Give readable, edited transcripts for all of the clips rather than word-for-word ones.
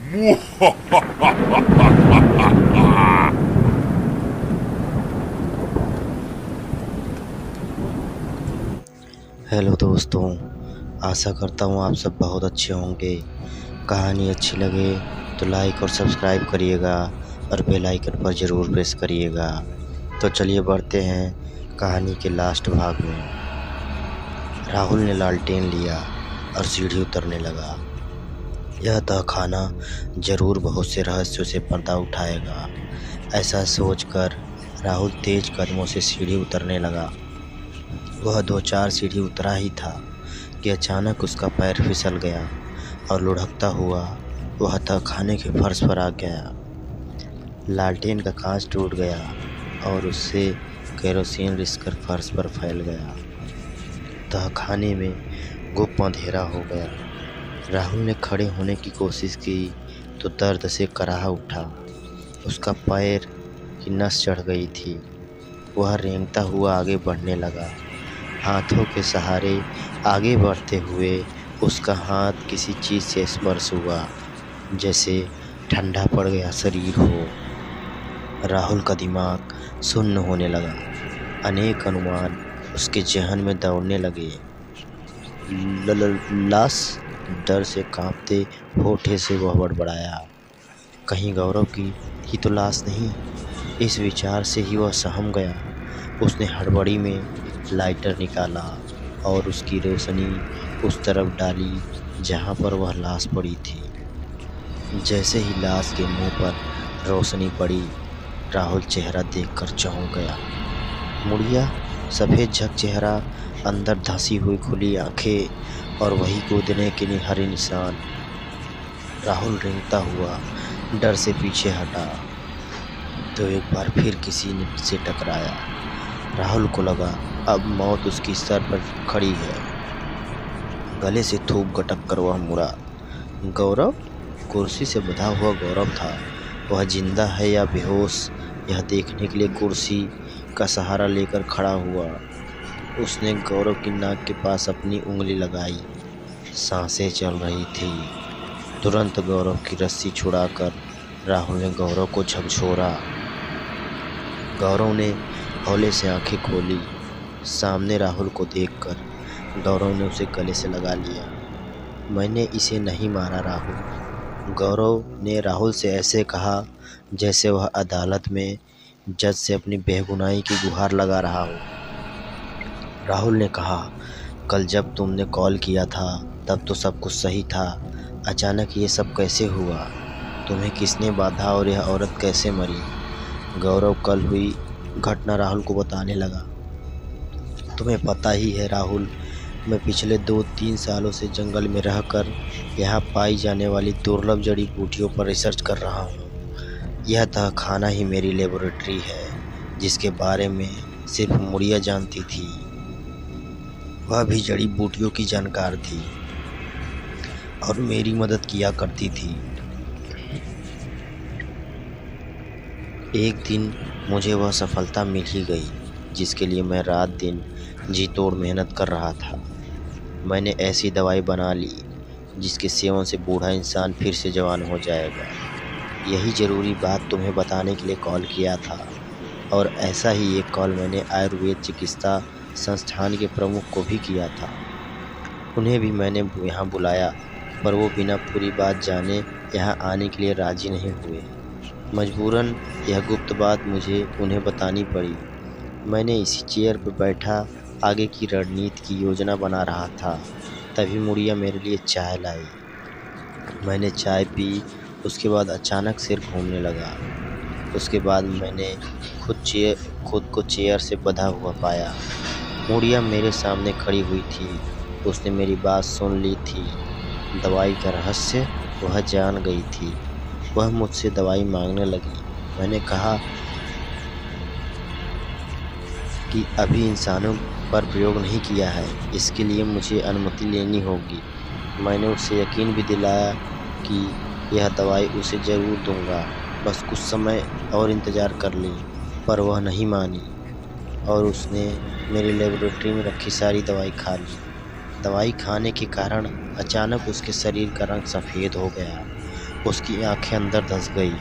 Hello दोस्तों, आशा करता हूँ आप सब बहुत अच्छे होंगे। कहानी अच्छी लगे तो लाइक और सब्सक्राइब करिएगा और बेल आइकन पर ज़रूर प्रेस करिएगा। तो चलिए बढ़ते हैं कहानी के लास्ट भाग में। राहुल ने लालटेन लिया और सीढ़ी उतरने लगा। यह तहखाना जरूर बहुत से रहस्यों से पर्दा उठाएगा, ऐसा सोचकर राहुल तेज कदमों से सीढ़ी उतरने लगा। वह 2-4 सीढ़ी उतरा ही था कि अचानक उसका पैर फिसल गया और लुढ़कता हुआ वह तहखाने के फर्श पर आ गया। लालटेन का कांच टूट गया और उससे केरोसिन रिसकर फर्श पर फैल गया। तहखाने में गुप्त अंधेरा हो गया। राहुल ने खड़े होने की कोशिश की तो दर्द से कराह उठा। उसका पैर की नस चढ़ गई थी। वह रेंगता हुआ आगे बढ़ने लगा। हाथों के सहारे आगे बढ़ते हुए उसका हाथ किसी चीज़ से स्पर्श हुआ, जैसे ठंडा पड़ गया शरीर हो। राहुल का दिमाग सुन्न होने लगा। अनेक अनुमान उसके जहन में दौड़ने लगे। लाश, डर से कांपते होठे से वह बड़बड़ाया। कहीं गौरव की ही तो लाश नहीं। इस विचार से ही वह सहम गया। उसने हड़बड़ी में लाइटर निकाला और उसकी रोशनी उस तरफ डाली जहां पर वह लाश पड़ी थी। जैसे ही लाश के मुंह पर रोशनी पड़ी, राहुल चेहरा देखकर चौंक गया। मुड़िया, सफ़ेद झक चेहरा, अंदर धंसी हुई खुली आंखें और वही कूदने के हरे निशान। राहुल रेंगता हुआ डर से पीछे हटा तो एक बार फिर किसी ने से टकराया। राहुल को लगा अब मौत उसकी सर पर खड़ी है। गले से थूक गटक कर वह मुड़ा। गौरव, कुर्सी से बंधा हुआ गौरव था। वह जिंदा है या बेहोश, यह देखने के लिए कुर्सी का सहारा लेकर खड़ा हुआ। उसने गौरव की नाक के पास अपनी उंगली लगाई। सांसें चल रही थी। तुरंत गौरव की रस्सी छुड़ाकर राहुल ने गौरव को झकझोरा। गौरव ने हौले से आंखें खोली। सामने राहुल को देखकर गौरव ने उसे गले से लगा लिया। मैंने इसे नहीं मारा राहुल, गौरव ने राहुल से ऐसे कहा जैसे वह अदालत में जज से अपनी बेगुनाही की गुहार लगा रहा हो। राहुल ने कहा, कल जब तुमने कॉल किया था तब तो सब कुछ सही था। अचानक ये सब कैसे हुआ? तुम्हें किसने बांधा और यह औरत कैसे मरी? गौरव कल हुई घटना राहुल को बताने लगा। तुम्हें पता ही है राहुल, मैं पिछले 2-3 सालों से जंगल में रहकर यहाँ पाई जाने वाली दुर्लभ जड़ी बूटियों पर रिसर्च कर रहा हूँ। यह तहखाना ही मेरी लेबोरेटरी है, जिसके बारे में सिर्फ मुड़िया जानती थी। वह भी जड़ी बूटियों की जानकार थी और मेरी मदद किया करती थी। एक दिन मुझे वह सफलता मिल ही गई, जिसके लिए मैं रात दिन जी तोड़ मेहनत कर रहा था। मैंने ऐसी दवाई बना ली जिसके सेवन से बूढ़ा इंसान फिर से जवान हो जाएगा। यही ज़रूरी बात तुम्हें बताने के लिए कॉल किया था। और ऐसा ही एक कॉल मैंने आयुर्वेद चिकित्सा संस्थान के प्रमुख को भी किया था। उन्हें भी मैंने यहाँ बुलाया, पर वो बिना पूरी बात जाने यहाँ आने के लिए राज़ी नहीं हुए। मजबूरन यह गुप्त बात मुझे उन्हें बतानी पड़ी। मैंने इसी चेयर पर बैठा आगे की रणनीति की योजना बना रहा था, तभी मुड़िया मेरे लिए चाय लाई। मैंने चाय पी। उसके बाद अचानक सिर घूमने लगा। उसके बाद मैंने खुद को चेयर से बंधा हुआ पाया। मुड़िया मेरे सामने खड़ी हुई थी। उसने मेरी बात सुन ली थी। दवाई का रहस्य वह जान गई थी। वह मुझसे दवाई मांगने लगी। मैंने कहा कि अभी इंसानों पर प्रयोग नहीं किया है, इसके लिए मुझे अनुमति लेनी होगी। मैंने उसे यकीन भी दिलाया कि यह दवाई उसे ज़रूर दूंगा, बस कुछ समय और इंतज़ार कर ली, पर वह नहीं मानी और उसने मेरी लेबोरेटरी में रखी सारी दवाई खा ली। दवाई खाने के कारण अचानक उसके शरीर का रंग सफ़ेद हो गया। उसकी आंखें अंदर धंस गई।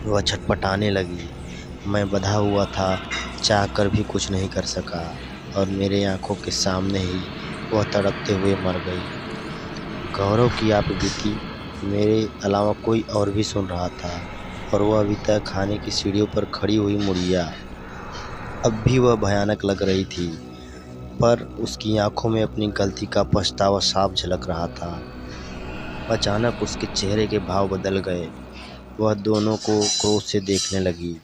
वह छटपटाने लगी। मैं बंधा हुआ था, चाह कर भी कुछ नहीं कर सका और मेरे आंखों के सामने ही वह तड़पते हुए मर गई। गौरव की आप बीती मेरे अलावा कोई और भी सुन रहा था और वह अभी तक खाने की सीढ़ियों पर खड़ी हुई मुड़िया अब भी वह भयानक लग रही थी, पर उसकी आंखों में अपनी गलती का पछतावा साफ झलक रहा था। अचानक उसके चेहरे के भाव बदल गए। वह दोनों को क्रोध से देखने लगी।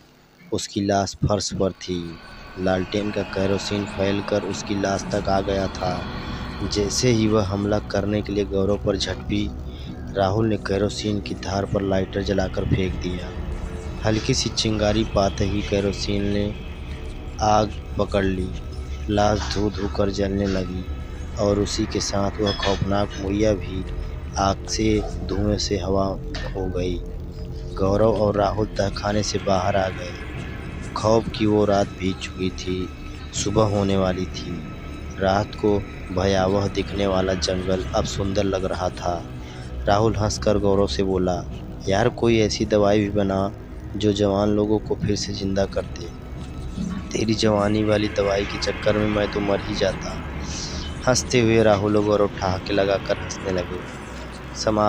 उसकी लाश फर्श पर थी। लालटेन का केरोसिन फैलकर उसकी लाश तक आ गया था। जैसे ही वह हमला करने के लिए गौरव पर झटपी, राहुल ने केरोसिन की धार पर लाइटर जलाकर फेंक दिया। हल्की सी चिंगारी पाते ही केरोसिन ने आग पकड़ ली। लाश धू-धू कर जलने लगी और उसी के साथ वह खौफनाक मुड़िया भी आग से धुएं से हवा हो गई। गौरव और राहुल तहखाने से बाहर आ गए। खौफ की वो रात बीत चुकी थी। सुबह होने वाली थी। रात को भयावह दिखने वाला जंगल अब सुंदर लग रहा था। राहुल हंसकर गौरव से बोला, यार कोई ऐसी दवाई भी बना जो जवान लोगों को फिर से जिंदा कर दे। तेरी जवानी वाली दवाई के चक्कर में मैं तो मर ही जाता। हंसते हुए राहुल और गौरव ठहाके लगाकर हंसने लगे। समाप्त।